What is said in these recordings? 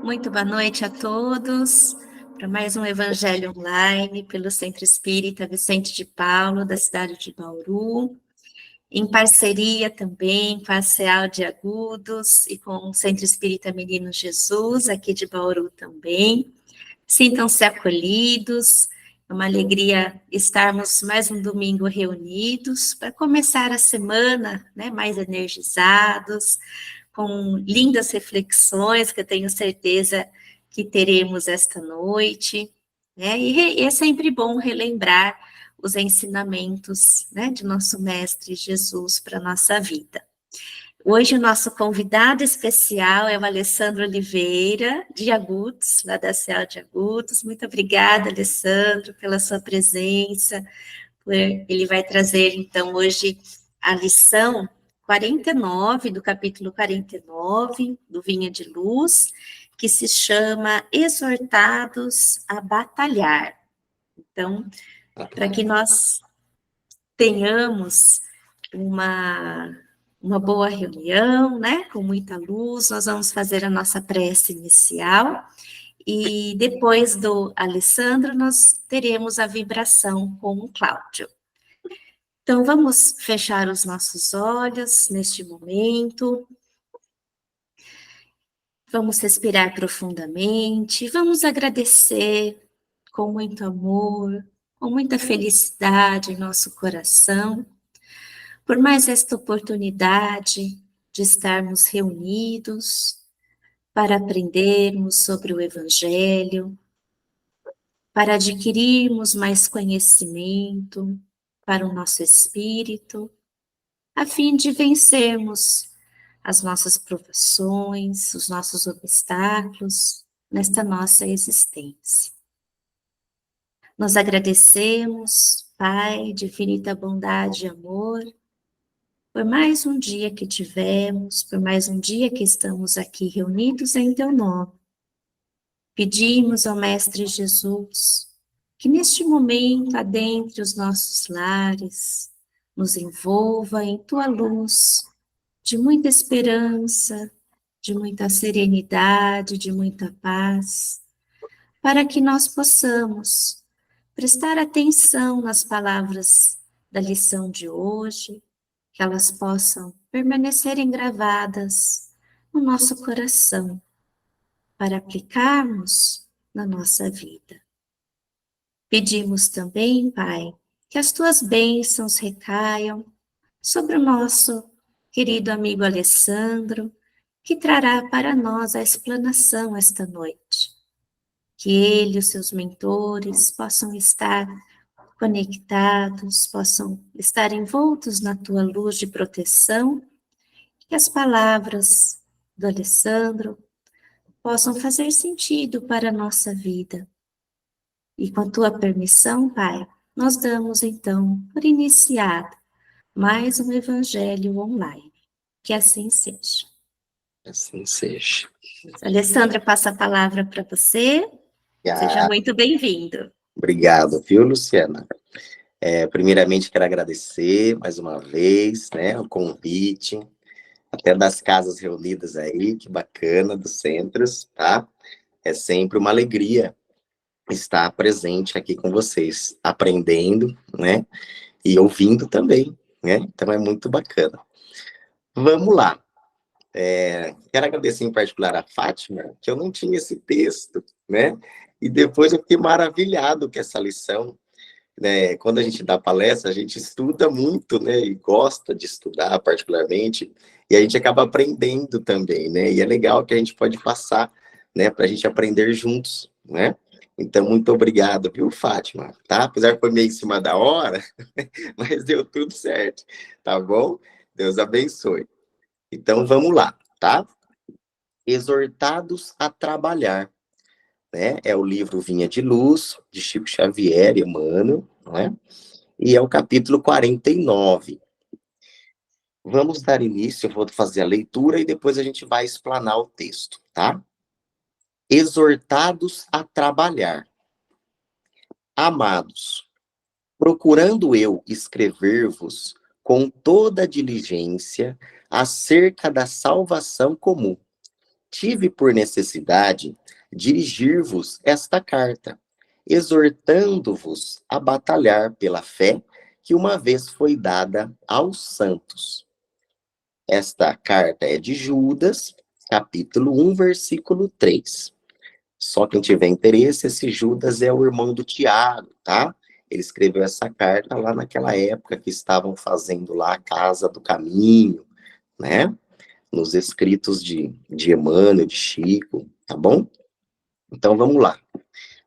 Muito boa noite a todos para mais um Evangelho Online pelo Centro Espírita Vicente de Paulo, da cidade de Bauru, em parceria também com a CEAL de Agudos e com o Centro Espírita Menino Jesus, aqui de Bauru também. Sintam-se acolhidos, é uma alegria estarmos mais um domingo reunidos para começar a semana, né, mais energizados, com lindas reflexões que eu tenho certeza que teremos esta noite, né? E é sempre bom relembrar os ensinamentos, né, de nosso Mestre Jesus para a nossa vida. Hoje o nosso convidado especial é o Alessandro Oliveira, de Agudos, lá da CEAL de Agudos. Muito obrigada, Alessandro, pela sua presença. Ele vai trazer, então, hoje a lição 49, do capítulo 49, do Vinha de Luz, que se chama Exortados a Batalhar. Então, para que nós tenhamos uma boa reunião, né, com muita luz, nós vamos fazer a nossa prece inicial, e depois do Alessandro, nós teremos a vibração com o Cláudio. Então, vamos fechar os nossos olhos neste momento. Vamos respirar profundamente. Vamos agradecer com muito amor, com muita felicidade em nosso coração, por mais esta oportunidade de estarmos reunidos para aprendermos sobre o Evangelho, para adquirirmos mais conhecimento para o nosso espírito, a fim de vencermos as nossas provações, os nossos obstáculos nesta nossa existência. Nós agradecemos, Pai de infinita bondade e amor, por mais um dia que tivemos, por mais um dia que estamos aqui reunidos em Teu nome. Pedimos ao Mestre Jesus que neste momento adentre os nossos lares, nos envolva em Tua luz, de muita esperança, de muita serenidade, de muita paz, para que nós possamos prestar atenção nas palavras da lição de hoje, que elas possam permanecerem gravadas no nosso coração, para aplicarmos na nossa vida. Pedimos também, Pai, que as Tuas bênçãos recaiam sobre o nosso querido amigo Alessandro, que trará para nós a explanação esta noite. Que ele e os seus mentores possam estar conectados, possam estar envoltos na Tua luz de proteção, que as palavras do Alessandro possam fazer sentido para a nossa vida. E com a Tua permissão, Pai, nós damos então por iniciado mais um Evangelho online. Que assim seja. Assim seja. Alessandra, passa a palavra para você. Seja muito bem-vindo. Obrigado, viu, Luciana? Primeiramente, quero agradecer mais uma vez, né, o convite, até das casas reunidas aí, que bacana, dos centros, tá? É sempre uma alegria estar presente aqui com vocês, aprendendo, né, e ouvindo também, né? Então é muito bacana. Vamos lá. Quero agradecer em particular a Fátima, que eu não tinha esse texto, né? E depois eu fiquei maravilhado com essa lição, né? Quando a gente dá palestra, a gente estuda muito, né? E gosta de estudar particularmente, e a gente acaba aprendendo também, né? E é legal que a gente pode passar, né? Para a gente aprender juntos, né? Então, muito obrigado, viu, Fátima? Tá? Apesar que foi meio em cima da hora, mas deu tudo certo, tá bom? Deus abençoe. Então, vamos lá, tá? Exortados a trabalhar, né? É o livro Vinha de Luz, de Chico Xavier e Emmanuel, né? E é o capítulo 49. Vamos dar início, eu vou fazer a leitura e depois a gente vai explanar o texto, tá? Exortados a trabalhar. Amados, procurando eu escrever-vos com toda a diligência acerca da salvação comum, tive por necessidade dirigir-vos esta carta, exortando-vos a batalhar pela fé que uma vez foi dada aos santos. Esta carta é de Judas, capítulo 1, versículo 3. Só quem tiver interesse, esse Judas é o irmão do Tiago, tá? Ele escreveu essa carta lá naquela época que estavam fazendo lá a Casa do Caminho, né? Nos escritos de Emmanuel, de Chico, tá bom? Então vamos lá.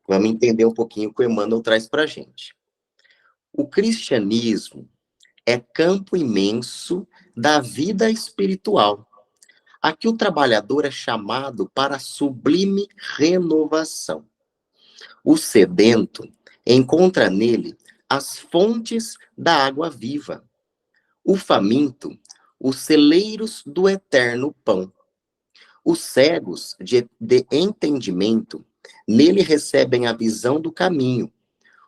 Vamos entender um pouquinho o que o Emmanuel traz para a gente. O cristianismo é campo imenso da vida espiritual. Aqui o trabalhador é chamado para a sublime renovação. O sedento encontra nele as fontes da água viva. O faminto, os celeiros do eterno pão. Os cegos de entendimento nele recebem a visão do caminho.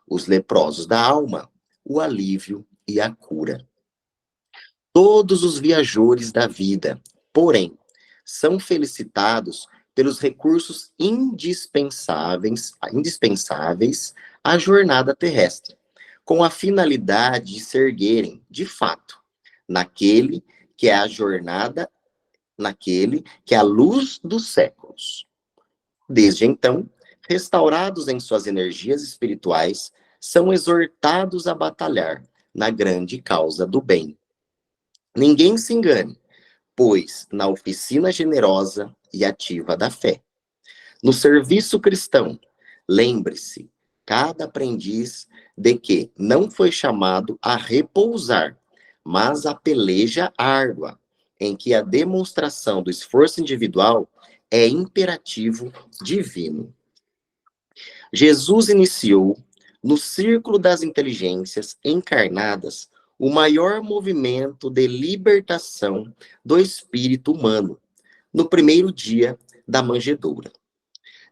Os leprosos da alma, o alívio e a cura. Todos os viajores da vida, porém, são felicitados pelos recursos indispensáveis à jornada terrestre, com a finalidade de se erguerem, de fato, naquele que é a jornada, naquele que é a luz dos séculos. Desde então, restaurados em suas energias espirituais, são exortados a batalhar na grande causa do bem. Ninguém se engane, pois na oficina generosa e ativa da fé. No serviço cristão, lembre-se, cada aprendiz de que não foi chamado a repousar, mas a peleja árdua, em que a demonstração do esforço individual é imperativo divino. Jesus iniciou, no círculo das inteligências encarnadas, o maior movimento de libertação do espírito humano, no primeiro dia da manjedoura.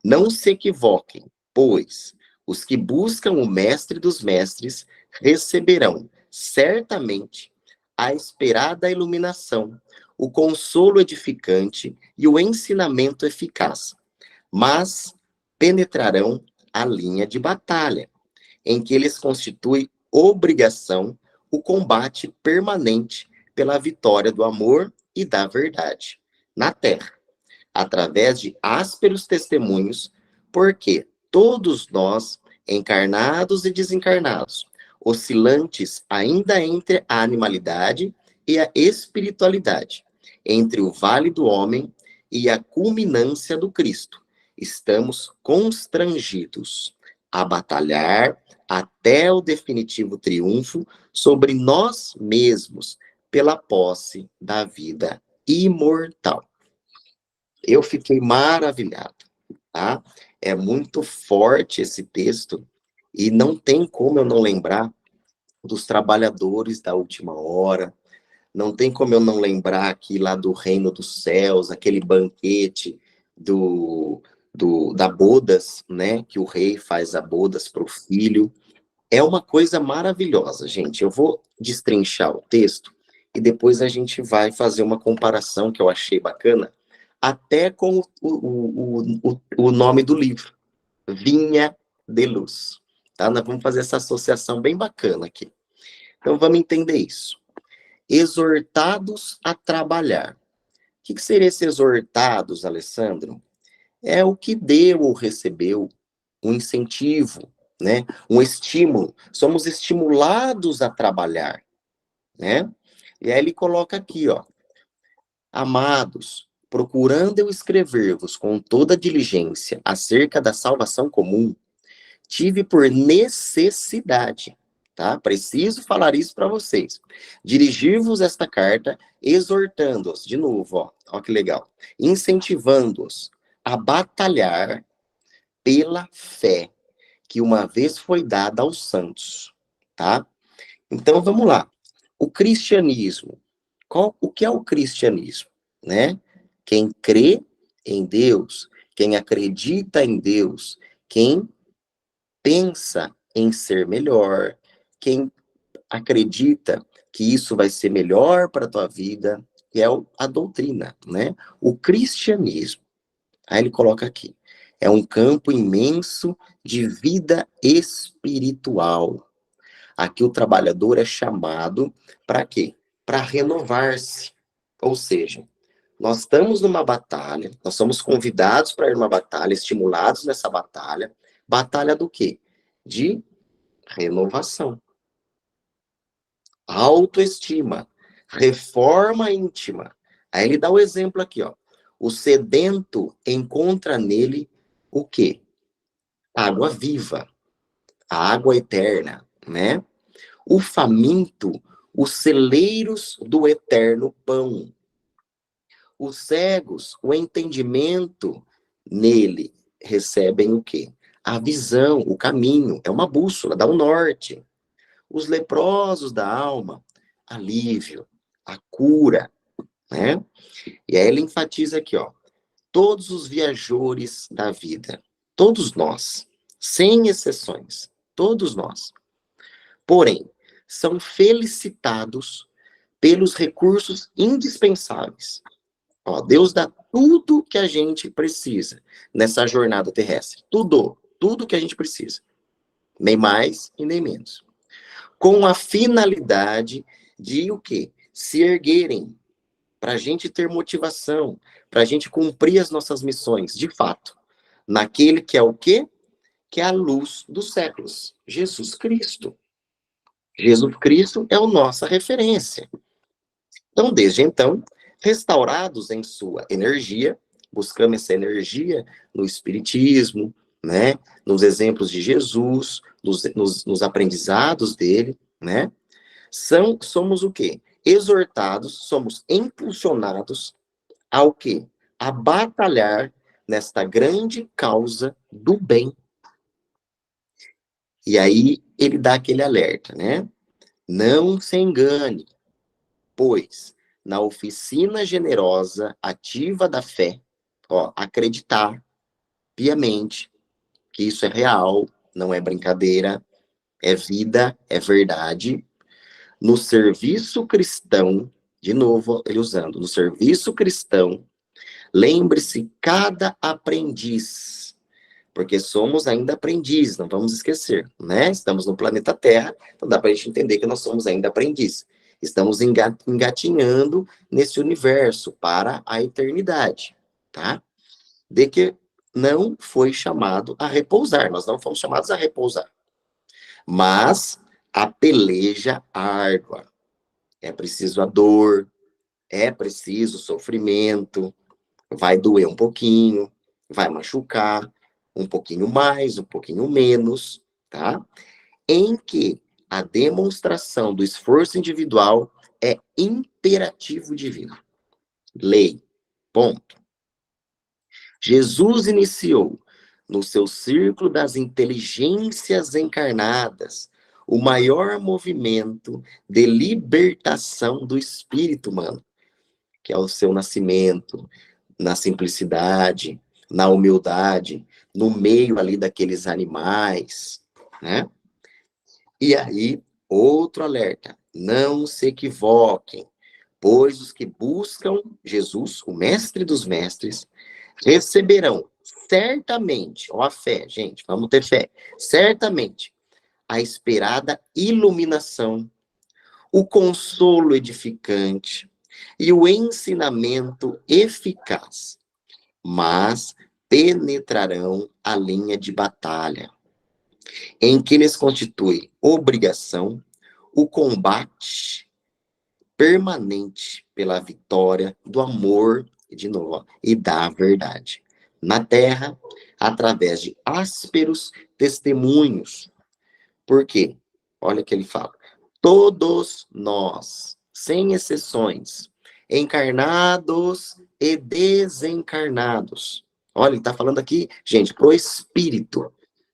Não se equivoquem, pois os que buscam o mestre dos mestres receberão, certamente, a esperada iluminação, o consolo edificante e o ensinamento eficaz, mas penetrarão a linha de batalha, em que eles constituem obrigação o combate permanente pela vitória do amor e da verdade na Terra, através de ásperos testemunhos, porque todos nós, encarnados e desencarnados, oscilantes ainda entre a animalidade e a espiritualidade, entre o vale do homem e a culminância do Cristo, estamos constrangidos a batalhar até o definitivo triunfo sobre nós mesmos pela posse da vida imortal. Eu fiquei maravilhado, tá? É muito forte esse texto e não tem como eu não lembrar dos trabalhadores da última hora, não tem como eu não lembrar aqui lá do reino dos céus, aquele banquete da bodas, né? Que o rei faz a bodas para o filho. É uma coisa maravilhosa, gente. Eu vou destrinchar o texto e depois a gente vai fazer uma comparação que eu achei bacana, até com o nome do livro, Vinha de Luz. Tá? Nós vamos fazer essa associação bem bacana aqui. Então vamos entender isso. Exortados a trabalhar. O que seria esse exortados, Alessandro? É o que deu ou recebeu um incentivo, né? Um estímulo. Somos estimulados a trabalhar, né? E aí ele coloca aqui, ó. Amados, procurando eu escrever-vos com toda diligência acerca da salvação comum, tive por necessidade, tá? Preciso falar isso para vocês. Dirigir-vos esta carta, exortando-os, de novo, ó que legal, incentivando-os a batalhar pela fé que uma vez foi dada aos santos, tá? Então vamos lá. O cristianismo, o que é o cristianismo, né? Quem crê em Deus, quem acredita em Deus, quem pensa em ser melhor, quem acredita que isso vai ser melhor para a tua vida, que é a doutrina, né? O cristianismo. Aí ele coloca aqui, é um campo imenso de vida espiritual. Aqui o trabalhador é chamado para quê? Para renovar-se. Ou seja, nós estamos numa batalha, nós somos convidados para ir numa batalha, estimulados nessa batalha. Batalha do quê? De renovação. Autoestima, reforma íntima. Aí ele dá o exemplo aqui, ó. O sedento encontra nele o quê? Água viva, a água eterna, né? O faminto, os celeiros do eterno pão. Os cegos, o entendimento nele recebem o quê? A visão, o caminho, é uma bússola, dá o norte. Os leprosos da alma, alívio, a cura, né? E aí ele enfatiza aqui, ó, todos os viajores da vida, todos nós, sem exceções, todos nós. Porém, são felicitados pelos recursos indispensáveis. Ó, Deus dá tudo que a gente precisa nessa jornada terrestre. Tudo que a gente precisa. Nem mais e nem menos. Com a finalidade de o quê? Se erguerem, para a gente ter motivação, para a gente cumprir as nossas missões, de fato. Naquele que é o quê? Que é a luz dos séculos. Jesus Cristo. Jesus Cristo é a nossa referência. Então, desde então, restaurados em sua energia, buscamos essa energia no Espiritismo, né? Nos exemplos de Jesus, nos aprendizados dele, né? Somos o quê? Exortados, somos impulsionados ao quê? A batalhar nesta grande causa do bem. E aí ele dá aquele alerta, né? Não se engane, pois na oficina generosa, ativa da fé, ó, acreditar piamente que isso é real, não é brincadeira, é vida, é verdade. No serviço cristão, de novo, ele usando, no serviço cristão, lembre-se cada aprendiz, porque somos ainda aprendizes, não vamos esquecer, né? Estamos no planeta Terra, então dá para a gente entender que nós somos ainda aprendizes. Estamos engatinhando nesse universo para a eternidade, tá? De que não foi chamado a repousar, nós não fomos chamados a repousar. Mas a peleja árdua. É preciso a dor, é preciso o sofrimento, vai doer um pouquinho, vai machucar, um pouquinho mais, um pouquinho menos, tá? Em que a demonstração do esforço individual é imperativo divino. Lei. Ponto. Jesus iniciou, no seu círculo das inteligências encarnadas, o maior movimento de libertação do espírito humano, que é o seu nascimento, na simplicidade, na humildade, no meio ali daqueles animais, né? E aí, outro alerta, não se equivoquem, pois os que buscam Jesus, o mestre dos mestres, receberão certamente, ó a fé, gente, vamos ter fé, certamente a esperada iluminação, o consolo edificante e o ensinamento eficaz, mas penetrarão a linha de batalha, em que lhes constitui obrigação o combate permanente pela vitória do amor, de novo, ó, e da verdade. Na terra, através de ásperos testemunhos. Por quê? Olha o que ele fala. Todos nós, sem exceções, encarnados e desencarnados. Olha, ele está falando aqui, gente, pro espírito.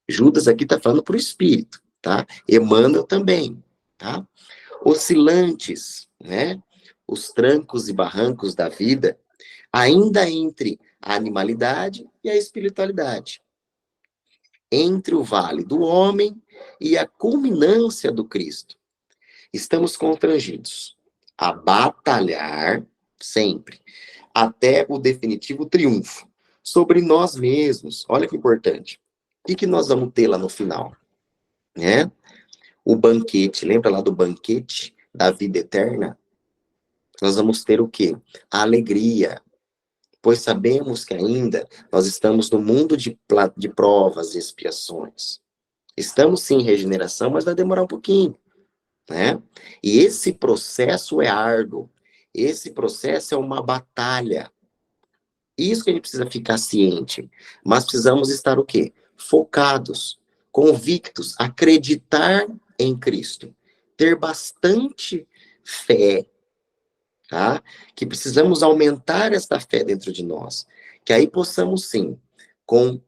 Judas aqui está falando pro espírito, tá? Emmanuel também, tá? Oscilantes, né? Os trancos e barrancos da vida, ainda entre a animalidade e a espiritualidade. Entre o vale do homem e a culminância do Cristo. Estamos constrangidos a batalhar sempre, até o definitivo triunfo, sobre nós mesmos. Olha que importante. O que nós vamos ter lá no final? Né? O banquete, lembra lá do banquete da vida eterna? Nós vamos ter o quê? A alegria, pois sabemos que ainda nós estamos no mundo de provas e expiações. Estamos sim em regeneração, mas vai demorar um pouquinho, né? E esse processo é árduo, esse processo é uma batalha. Isso que a gente precisa ficar ciente, mas precisamos estar o quê? Focados, convictos, acreditar em Cristo, ter bastante fé, tá? Que precisamos aumentar esta fé dentro de nós, que aí possamos sim, com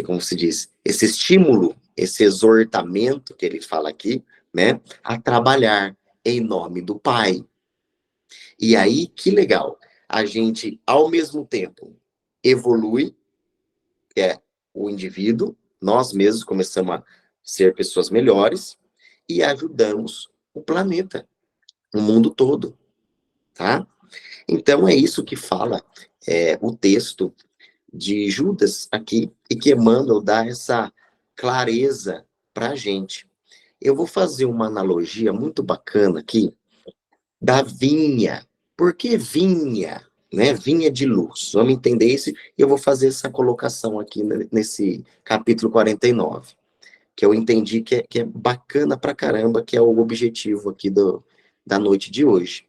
como se diz, esse estímulo, esse exortamento que ele fala aqui, né, a trabalhar em nome do Pai. E aí, que legal, a gente, ao mesmo tempo, evolui, que é o indivíduo, nós mesmos começamos a ser pessoas melhores e ajudamos o planeta, o mundo todo, tá? Então, é isso que fala o texto de Judas aqui, e que Emmanuel dá essa clareza para a gente. Eu vou fazer uma analogia muito bacana aqui da vinha. Por que vinha? Né? Vinha de luz. Vamos entender isso, e eu vou fazer essa colocação aqui nesse capítulo 49, que eu entendi que é bacana pra caramba, que é o objetivo aqui da noite de hoje.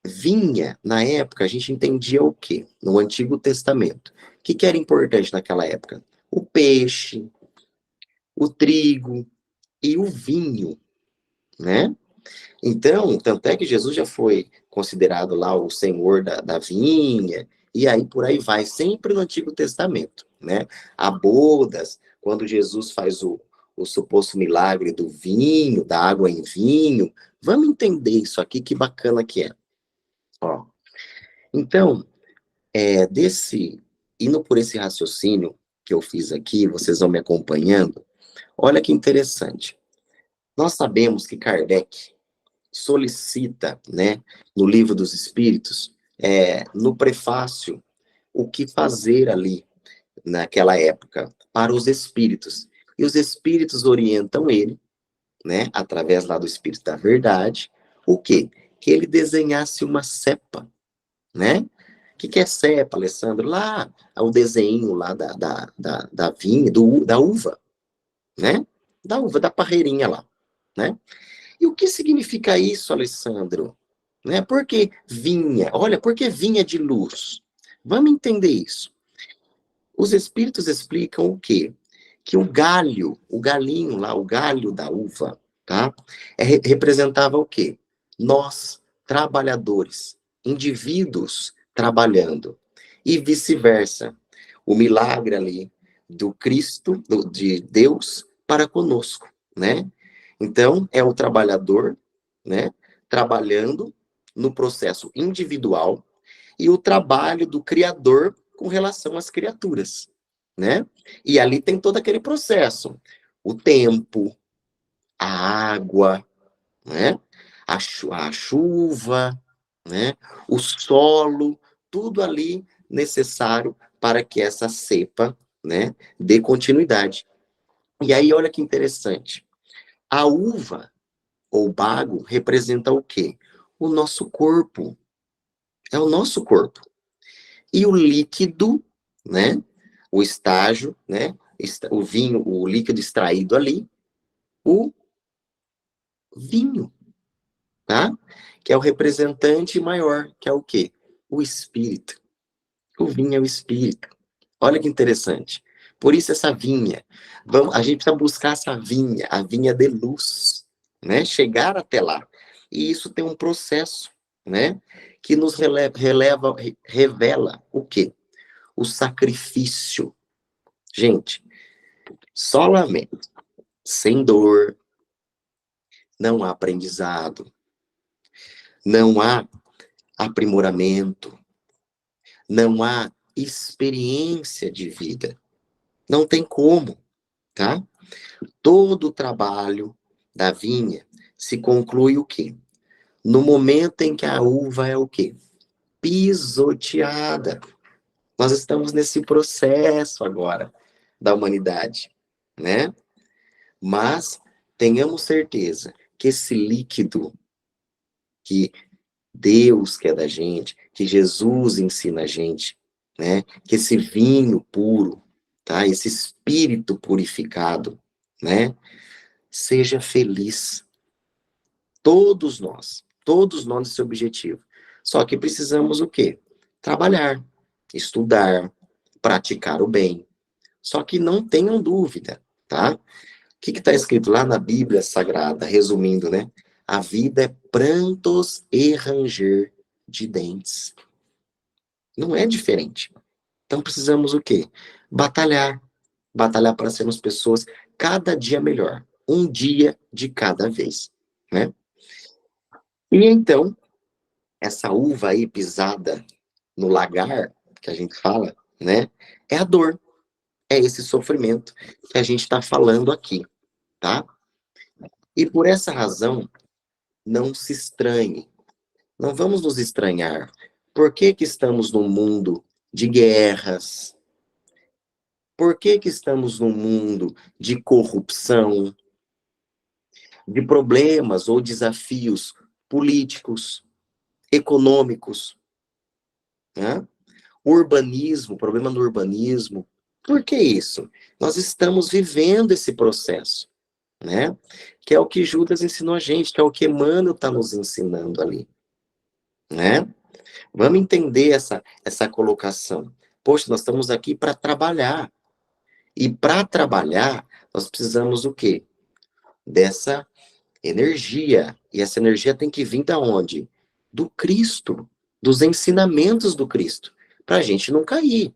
Vinha, na época, a gente entendia o quê? No Antigo Testamento. O que era importante naquela época? O peixe, o trigo e o vinho, né? Então, tanto é que Jesus já foi considerado lá o senhor da vinha, e aí por aí vai, sempre no Antigo Testamento, né? A bodas, quando Jesus faz o suposto milagre do vinho, da água em vinho. Vamos entender isso aqui, que bacana que é. Ó, então, indo por esse raciocínio que eu fiz aqui, vocês vão me acompanhando, olha que interessante. Nós sabemos que Kardec solicita, né, no Livro dos Espíritos, no prefácio, o que fazer ali, naquela época, para os espíritos. E os espíritos orientam ele, né, através lá do Espírito da Verdade, o quê? Que ele desenhasse uma cepa, né? O que é cepa, Alessandro? Lá, o desenho lá da vinha, da uva, né? Da uva, da parreirinha lá, né? E o que significa isso, Alessandro? Né? Por que vinha? Olha, por que vinha de luz? Vamos entender isso. Os espíritos explicam o quê? Que o galho, o galinho lá, o galho da uva, tá? Representava o quê? Nós, trabalhadores, indivíduos trabalhando. E vice-versa. O milagre ali do Cristo, de Deus para conosco, né? Então, é o trabalhador, né, trabalhando no processo individual e o trabalho do Criador com relação às criaturas, né? E ali tem todo aquele processo, o tempo, a água, né? A chuva, né? O solo, tudo ali necessário para que essa cepa, né, dê continuidade. E aí, olha que interessante. A uva, ou bago, representa o quê? O nosso corpo. É o nosso corpo. E o líquido, né? O estágio, né? O vinho, o líquido extraído ali, o vinho, tá? Que é o representante maior, que é o quê? O espírito. O vinho é o espírito. Olha que interessante. Por isso essa vinha. A gente precisa buscar essa vinha, a vinha de luz, né? Chegar até lá. E isso tem um processo, né? Que nos revela o quê? O sacrifício. Gente, só lamento. Sem dor, não há aprendizado, não há aprimoramento, não há experiência de vida. Não tem como, tá? Todo o trabalho da vinha se conclui o quê? No momento em que a uva é o quê? Pisoteada. Nós estamos nesse processo agora da humanidade, né? Mas tenhamos certeza que esse líquido que Deus quer da gente, que Jesus ensina a gente, né? Que esse vinho puro, tá? Esse espírito purificado, né? Seja feliz. Todos nós nesse objetivo. Só que precisamos o quê? Trabalhar, estudar, praticar o bem. Só que não tenham dúvida, tá? O que está escrito lá na Bíblia Sagrada, resumindo, né? A vida é prantos e ranger de dentes. Não é diferente. Então precisamos o quê? Batalhar. Batalhar para sermos pessoas cada dia melhor. Um dia de cada vez, né? E então, essa uva aí pisada no lagar, que a gente fala, né? É a dor. É esse sofrimento que a gente está falando aqui, tá? E por essa razão, não se estranhe. Não vamos nos estranhar. Por que que estamos num mundo de guerras? Por que que estamos num mundo de corrupção, de problemas ou desafios políticos, econômicos, né? Urbanismo, problema no urbanismo. Por que isso? Nós estamos vivendo esse processo, né? Que é o que Judas ensinou a gente, que é o que Emmanuel está nos ensinando ali, né? Vamos entender essa colocação. Poxa, nós estamos aqui para trabalhar. E para trabalhar, nós precisamos o quê? Dessa energia. E essa energia tem que vir da onde? Do Cristo, dos ensinamentos do Cristo, para a gente não cair,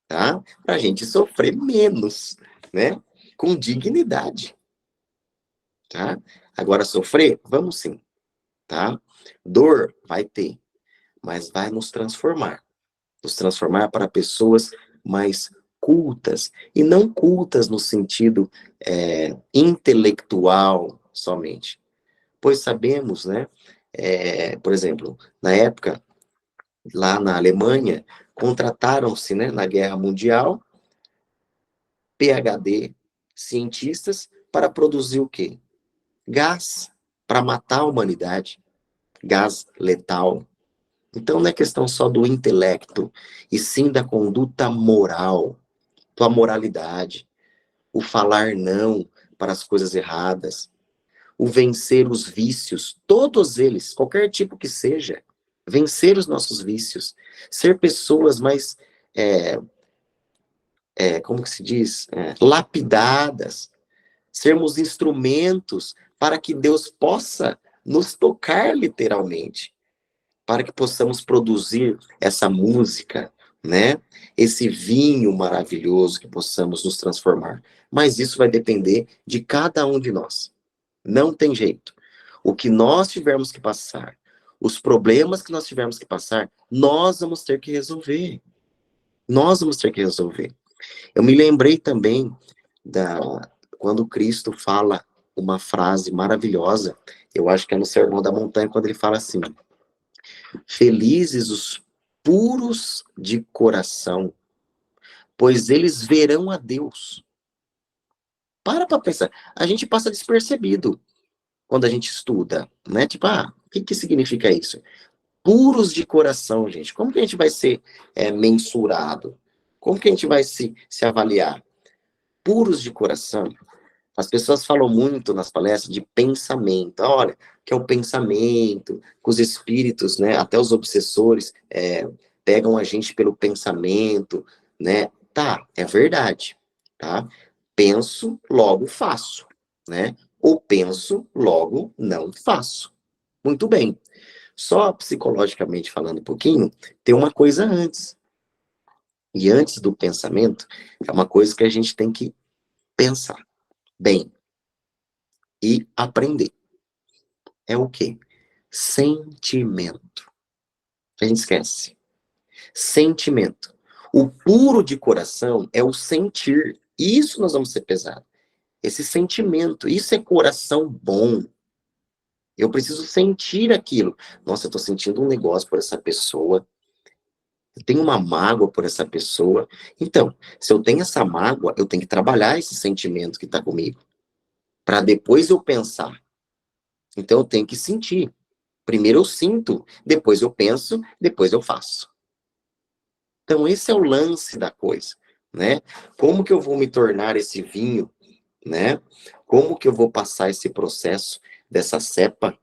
tá? Para a gente sofrer menos, né? Com dignidade, tá? Agora, sofrer? Vamos sim, tá? Dor? Vai ter, mas vai nos transformar para pessoas mais cultas, e não cultas no sentido intelectual somente. Pois sabemos, né, por exemplo, na época, lá na Alemanha, contrataram-se, né, na Guerra Mundial, PhD, cientistas, para produzir o quê? Gás, para matar a humanidade, gás letal. Então não é questão só do intelecto, e sim da conduta moral, tua moralidade, o falar não para as coisas erradas, o vencer os vícios, todos eles, qualquer tipo que seja, vencer os nossos vícios, ser pessoas mais, como que se diz, lapidadas, sermos instrumentos para que Deus possa nos tocar literalmente, para que possamos produzir essa música, né? Esse vinho maravilhoso que possamos nos transformar. Mas isso vai depender de cada um de nós. Não tem jeito. O que nós tivermos que passar, os problemas que nós tivermos que passar, nós vamos ter que resolver. Nós vamos ter que resolver. Eu me lembrei também quando Cristo fala uma frase maravilhosa, eu acho que é no Sermão da Montanha, quando ele fala assim: felizes os puros de coração, pois eles verão a Deus. Para pensar. A gente passa despercebido quando a gente estuda, né? Tipo, o que significa isso? Puros de coração, gente. Como que a gente vai ser mensurado? Como que a gente vai se avaliar? Puros de coração. As pessoas falam muito nas palestras de pensamento. Olha, que é o pensamento, que os espíritos, né, até os obsessores, pegam a gente pelo pensamento, né? Tá, é verdade, tá? Penso, logo faço, né? Ou penso, logo não faço. Muito bem. Só psicologicamente falando um pouquinho, tem uma coisa antes. E antes do pensamento, é uma coisa que a gente tem que pensar bem e aprender. É o quê? Sentimento. A gente esquece. Sentimento. O puro de coração é o sentir. Isso nós vamos ser pesados. Esse sentimento. Isso é coração bom. Eu preciso sentir aquilo. Nossa, eu tô sentindo um negócio por essa pessoa. Eu tenho uma mágoa por essa pessoa. Então, se eu tenho essa mágoa, eu tenho que trabalhar esse sentimento que está comigo, para depois eu pensar. Então, eu tenho que sentir. Primeiro eu sinto, depois eu penso, depois eu faço. Então, esse é o lance da coisa, né? Como que eu vou me tornar esse vinho, né? Como que eu vou passar esse processo dessa cepa,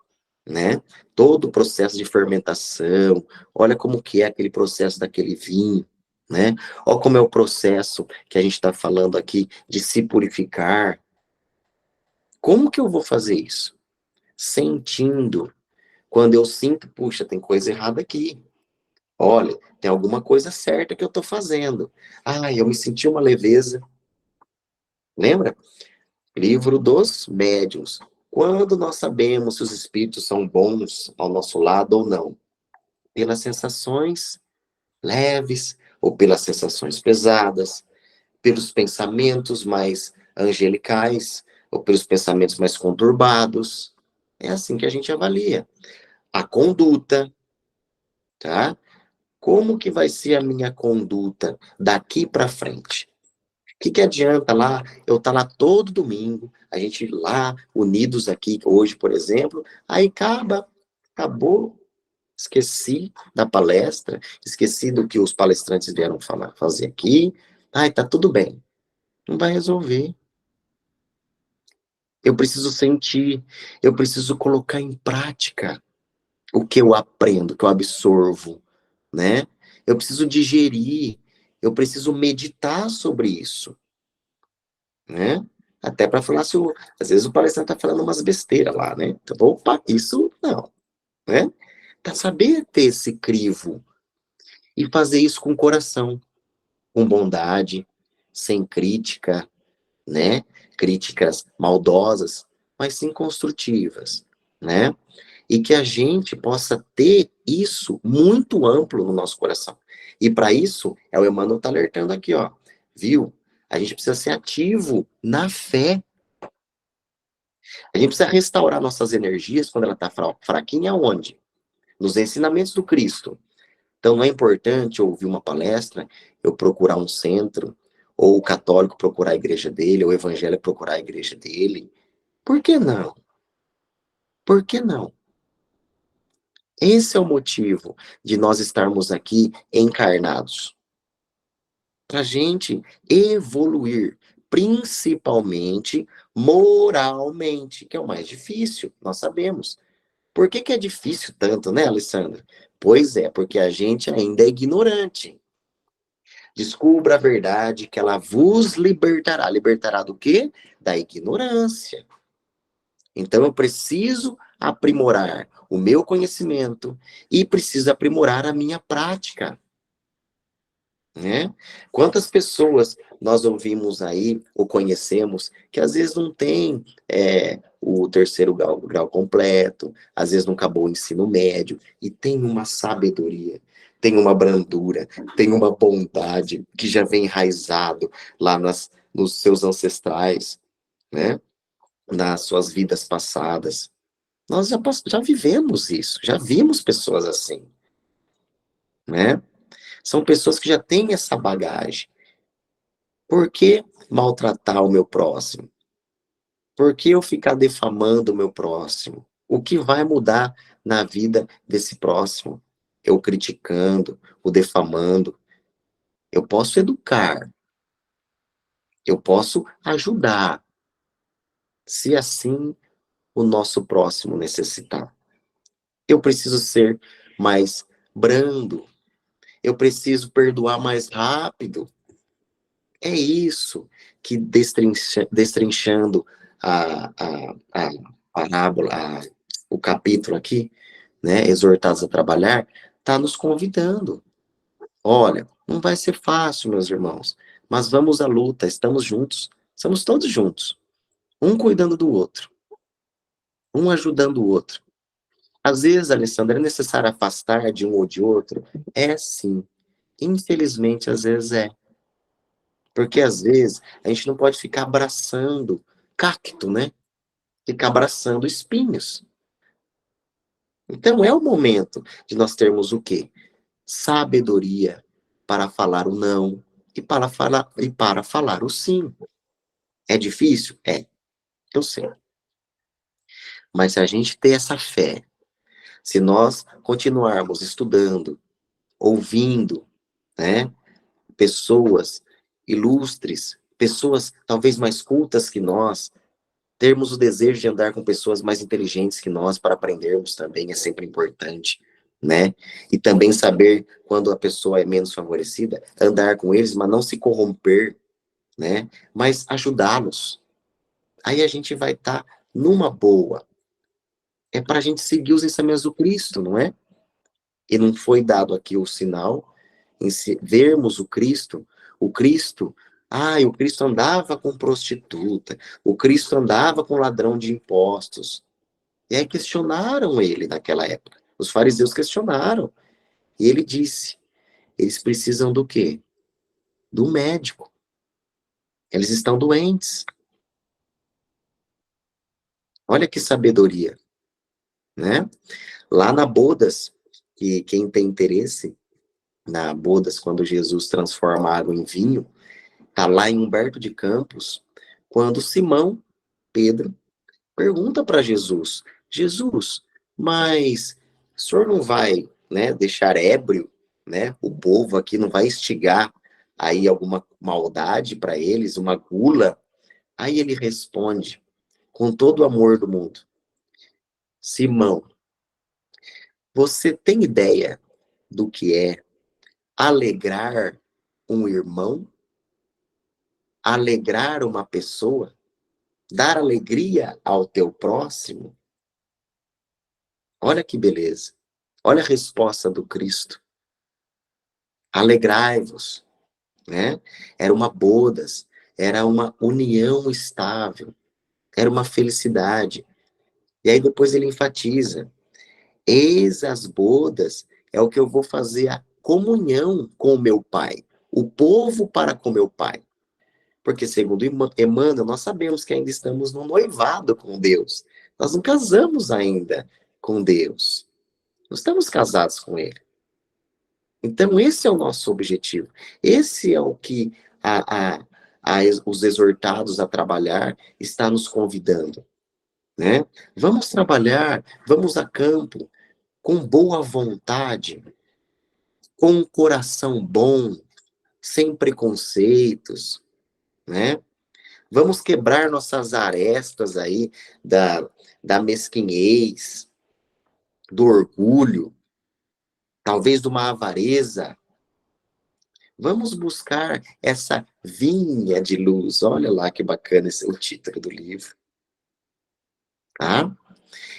né? Todo o processo de fermentação, olha como que é aquele processo daquele vinho, né? Olha como é o processo que a gente está falando aqui de se purificar. Como que eu vou fazer isso? Sentindo. Quando eu sinto, puxa, tem coisa errada aqui. Olha, tem alguma coisa certa que eu estou fazendo. Ah, eu me senti uma leveza. Lembra? Livro dos Médiuns. Quando nós sabemos se os espíritos são bons ao nosso lado ou não? Pelas sensações leves ou pelas sensações pesadas, pelos pensamentos mais angelicais ou pelos pensamentos mais conturbados. É assim que a gente avalia. A conduta, tá? Como que vai ser a minha conduta daqui para frente? Que adianta lá, eu estar lá todo domingo, a gente lá, unidos aqui hoje, por exemplo, aí acabou, esqueci da palestra, esqueci do que os palestrantes vieram fazer aqui, ai, tá tudo bem. Não vai resolver. Eu preciso sentir, eu preciso colocar em prática o que eu aprendo, o que eu absorvo, né? Eu preciso digerir, eu preciso meditar sobre isso, né? Até para falar se às vezes o palestrante tá falando umas besteiras lá, né? Então, opa, isso não, né? Tá saber ter esse crivo e fazer isso com coração, com bondade, sem crítica, né? Críticas maldosas, mas sim construtivas, né? E que a gente possa ter isso muito amplo no nosso coração. E para isso, o Emmanuel está alertando aqui, ó. Viu? A gente precisa ser ativo na fé. A gente precisa restaurar nossas energias quando ela está fraquinha, onde? Nos ensinamentos do Cristo. Então, não é importante ouvir uma palestra, eu procurar um centro, ou o católico procurar a igreja dele, ou o evangélico procurar a igreja dele. Por que não? Por que não? Esse é o motivo de nós estarmos aqui encarnados. Para a gente evoluir, principalmente moralmente, que é o mais difícil, nós sabemos. Por que é difícil tanto, né, Alessandra? Pois é, porque a gente ainda é ignorante. Descubra a verdade que ela vos libertará. Libertará do quê? Da ignorância. Então eu preciso aprimorar o meu conhecimento e preciso aprimorar a minha prática, né? Quantas pessoas nós ouvimos aí ou conhecemos que às vezes não tem o terceiro grau completo, às vezes não acabou o ensino médio e tem uma sabedoria, tem uma brandura, tem uma bondade que já vem enraizado lá nos seus ancestrais, né? Nas suas vidas passadas. Nós já vivemos isso, já vimos pessoas assim, né? São pessoas que já têm essa bagagem. Por que maltratar o meu próximo? Por que eu ficar defamando o meu próximo? O que vai mudar na vida desse próximo? Eu criticando, o defamando. Eu posso educar, eu posso ajudar, se assim o nosso próximo necessitar. Eu preciso ser mais brando, eu preciso perdoar mais rápido. É isso que destrinchando a parábola, o capítulo aqui, né, exortados a trabalhar, está nos convidando. Olha, não vai ser fácil, meus irmãos, mas vamos à luta, estamos juntos, estamos todos juntos, um cuidando do outro, um ajudando o outro. Às vezes, Alessandra, é necessário afastar de um ou de outro? É sim. Infelizmente, às vezes é. Porque às vezes a gente não pode ficar abraçando cacto, né? Ficar abraçando espinhos. Então é o momento de nós termos o quê? sabedoria para falar o não e para falar o sim. É difícil? É, eu sei. Mas se a gente ter essa fé, se nós continuarmos estudando, ouvindo, né, pessoas ilustres, pessoas talvez mais cultas que nós, termos o desejo de andar com pessoas mais inteligentes que nós para aprendermos também é sempre importante, né? E também saber quando a pessoa é menos favorecida, andar com eles, mas não se corromper, né? Mas ajudá-los. Aí a gente vai estar numa boa. É para a gente seguir os ensinamentos do Cristo, não é? E não foi dado aqui o sinal em vermos o Cristo, o Cristo andava com prostituta, o Cristo andava com ladrão de impostos. E aí questionaram ele naquela época. Os fariseus questionaram. E ele disse: eles precisam do quê? Do médico. Eles estão doentes. Olha que sabedoria, né? Lá na Bodas, que quem tem interesse, na Bodas, quando Jesus transforma água em vinho, tá lá em Humberto de Campos, quando Simão, Pedro, pergunta para Jesus: Jesus, mas o senhor não vai, né, deixar ébrio, né, o povo aqui, não vai instigar aí alguma maldade para eles, uma gula? Aí ele responde com todo o amor do mundo: Simão, você tem ideia do que é alegrar um irmão? Alegrar uma pessoa? Dar alegria ao teu próximo? Olha que beleza. Olha a resposta do Cristo. Alegrai-vos, né? Era uma bodas, era uma união estável, era uma felicidade. E aí depois ele enfatiza: eis as bodas, é o que eu vou fazer a comunhão com o meu Pai, o povo para com meu Pai. Porque segundo Emmanuel, nós sabemos que ainda estamos no noivado com Deus. Nós não casamos ainda com Deus. Não estamos casados com Ele. Então, esse é o nosso objetivo. Esse é o que os exortados a trabalhar está nos convidando, né? Vamos trabalhar, vamos a campo, com boa vontade, com um coração bom, sem preconceitos, né? Vamos quebrar nossas arestas aí da mesquinhez, do orgulho, talvez de uma avareza. Vamos buscar essa vinha de luz. Olha lá que bacana esse, o título do livro, tá?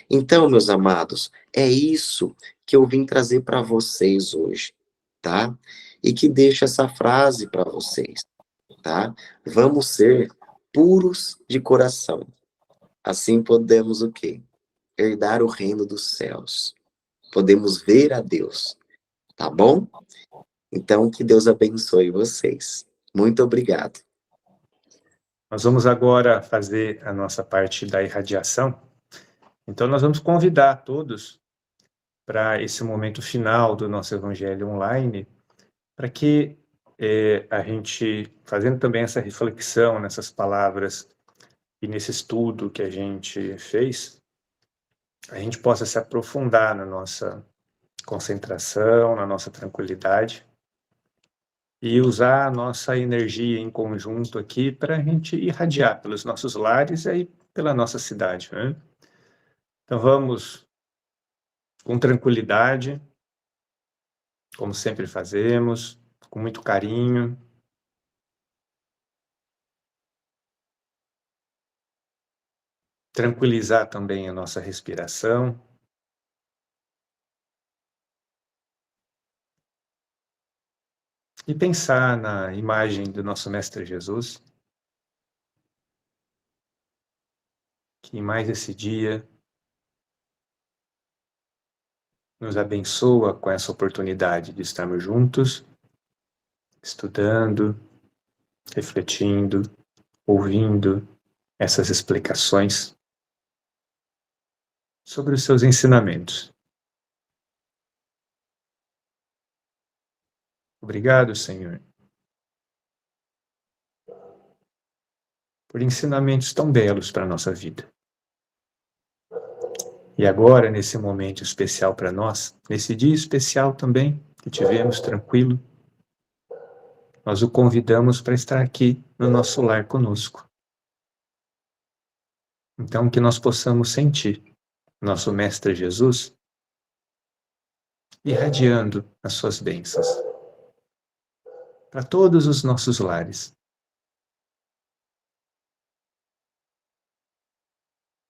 Então, meus amados, é isso que eu vim trazer para vocês hoje, tá? E que deixo essa frase para vocês, tá? Vamos ser puros de coração. Assim podemos o quê? Herdar o reino dos céus. Podemos ver a Deus, tá bom? Então, que Deus abençoe vocês. Muito obrigado. Nós vamos agora fazer a nossa parte da irradiação. Então, nós vamos convidar todos para esse momento final do nosso Evangelho Online, para que a gente, fazendo também essa reflexão nessas palavras e nesse estudo que a gente fez, a gente possa se aprofundar na nossa concentração, na nossa tranquilidade, e usar a nossa energia em conjunto aqui para a gente irradiar pelos nossos lares e aí pela nossa cidade, né? Então vamos com tranquilidade, como sempre fazemos, com muito carinho. Tranquilizar também a nossa respiração. E pensar na imagem do nosso Mestre Jesus, que em mais esse dia nos abençoa com essa oportunidade de estarmos juntos, estudando, refletindo, ouvindo essas explicações sobre os seus ensinamentos. Obrigado, Senhor, por ensinamentos tão belos para a nossa vida. E agora, nesse momento especial para nós, nesse dia especial também, que tivemos tranquilo, nós o convidamos para estar aqui no nosso lar conosco. Então, que nós possamos sentir nosso Mestre Jesus irradiando as suas bênçãos para todos os nossos lares,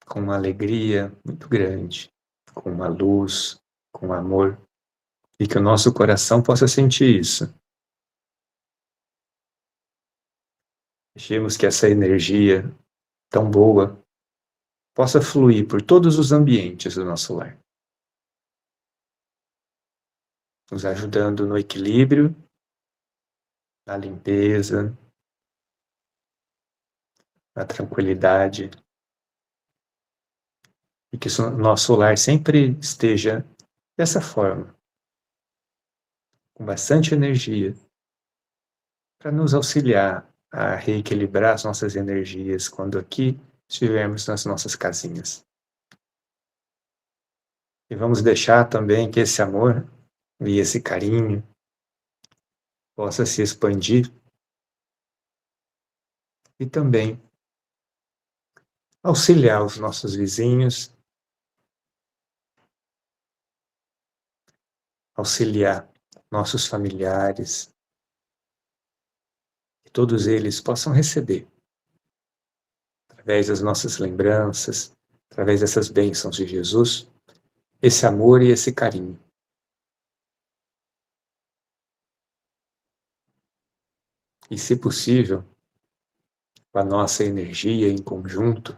com uma alegria muito grande, com uma luz, com amor, e que o nosso coração possa sentir isso. Deixemos que essa energia tão boa possa fluir por todos os ambientes do nosso lar, nos ajudando no equilíbrio, na limpeza, na tranquilidade, e que o nosso lar sempre esteja dessa forma, com bastante energia, para nos auxiliar a reequilibrar as nossas energias quando aqui estivermos nas nossas casinhas. E vamos deixar também que esse amor e esse carinho possa se expandir e também auxiliar os nossos vizinhos, auxiliar nossos familiares, que todos eles possam receber, através das nossas lembranças, através dessas bênçãos de Jesus, esse amor e esse carinho. E, se possível, com a nossa energia em conjunto,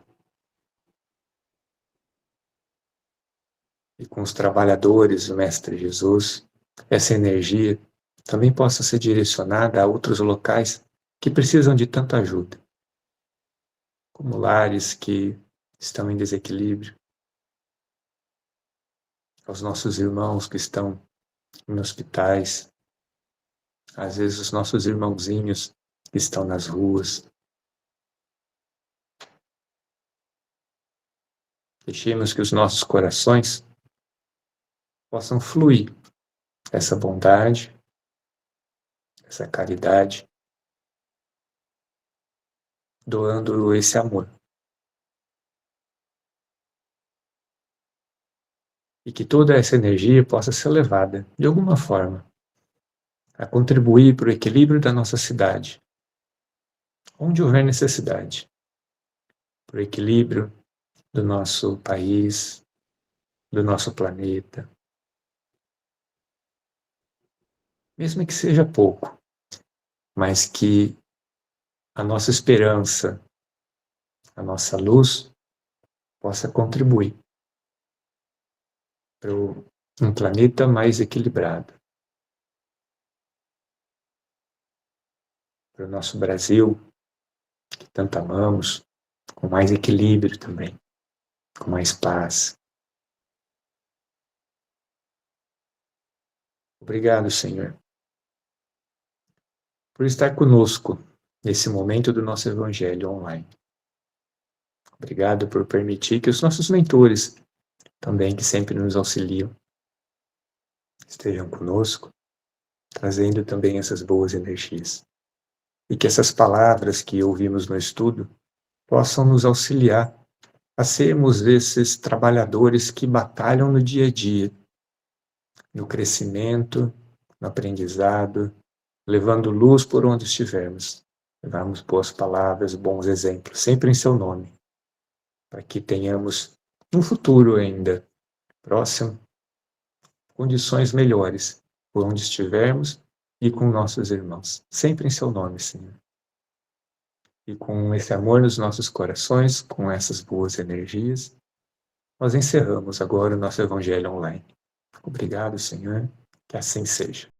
e com os trabalhadores do Mestre Jesus, essa energia também possa ser direcionada a outros locais que precisam de tanta ajuda, como lares que estão em desequilíbrio, aos nossos irmãos que estão em hospitais, às vezes os nossos irmãozinhos que estão nas ruas. Deixemos que os nossos corações possam fluir essa bondade, essa caridade, doando esse amor. E que toda essa energia possa ser levada, de alguma forma, a contribuir para o equilíbrio da nossa cidade, onde houver necessidade, para o equilíbrio do nosso país, do nosso planeta. Mesmo que seja pouco, mas que a nossa esperança, a nossa luz, possa contribuir para um planeta mais equilibrado, para o nosso Brasil, que tanto amamos, com mais equilíbrio também, com mais paz. Obrigado, Senhor, por estar conosco nesse momento do nosso Evangelho online. Obrigado por permitir que os nossos mentores, também que sempre nos auxiliam, estejam conosco, trazendo também essas boas energias. E que essas palavras que ouvimos no estudo possam nos auxiliar a sermos esses trabalhadores que batalham no dia a dia, no crescimento, no aprendizado, levando luz por onde estivermos. Levarmos boas palavras, bons exemplos, sempre em seu nome, para que tenhamos um futuro ainda próximo, condições melhores por onde estivermos e com nossos irmãos. Sempre em seu nome, Senhor. E com esse amor nos nossos corações, com essas boas energias, nós encerramos agora o nosso Evangelho online. Obrigado, Senhor, que assim seja.